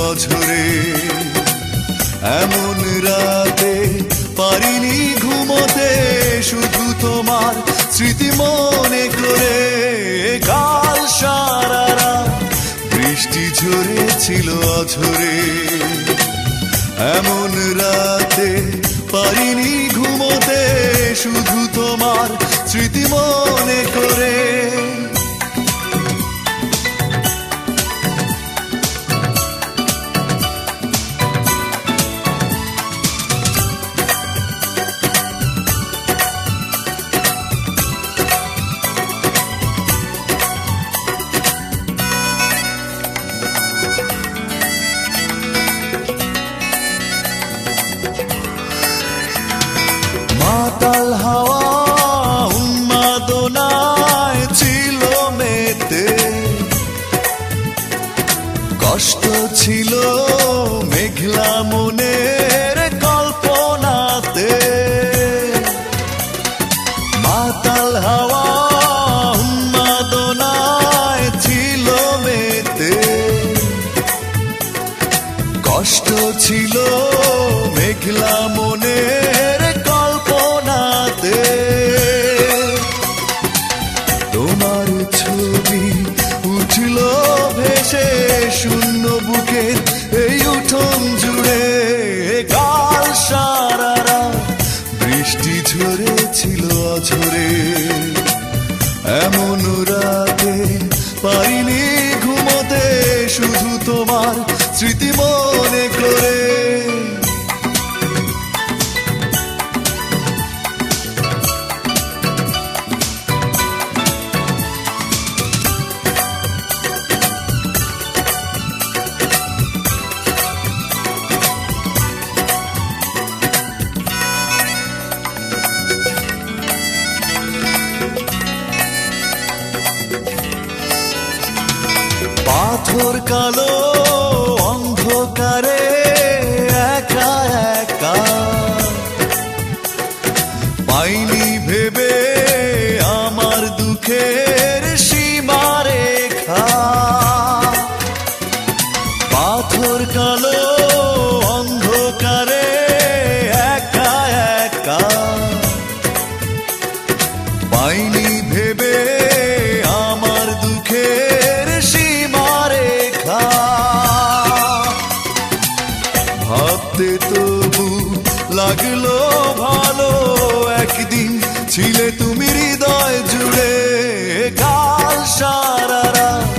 অঝরে। এমন রাতে পারিনি ঘুমোতে, শুধু তোমার স্মৃতি মনে করে। কাল সারা রাত বৃষ্টি ঝরেছিল অঝরে। এমন রাতে পারিনি ঘুমোতে, শুধু তোমার স্মৃতি মনে করে। মাতাল হাওয়া উন্মাদনায় ছিল মেতে, কষ্ট ছিল মেঘলা মনের কল্পনাতে। মাতাল হাওয়া উন্মাদনায় ছিল মেতে, কষ্ট ছিল মেঘলা মনের কল্পনাতে। তোমার ছবি উঠল ভেসে শূন্য বুকের এই উঠোন জুড়ে। কাল সারা রাত বৃষ্টি ঝরেছিল অঝরে। এমন রাতে পারিনি ঘুমোতে, শুধু তোমার স্মৃতি মনে করে। পাথর কালো অন্ধকারে একা একা, পাইনি ভেবে আমার দুঃখের সীমারেখা। পাথর কালো অন্ধকারে একা একা, পাইনি ভেবে আমার দুঃখের সীমারেখা। ভাবতে তবু লাগলো ভালো, একদিন ছিলে তুমি হৃদয় জুড়ে। কাল সারা রাত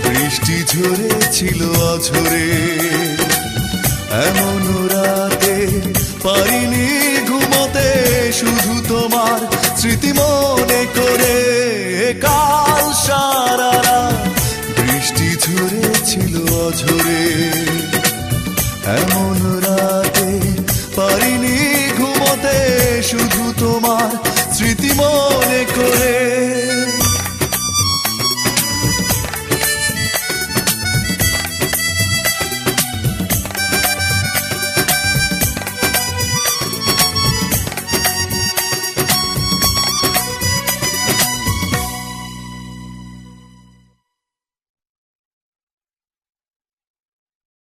বৃষ্টি ঝরেছিল অঝরে। এমন রাতে পারিনি ঘুমোতে, শুধু তোমার স্মৃতি মনে করে। কাল সারা রাত বৃষ্টি ঝরেছিল অঝরে। এমন রাতে পারিনি ঘুমোতে, শুধু তোমার স্মৃতি মনে করে।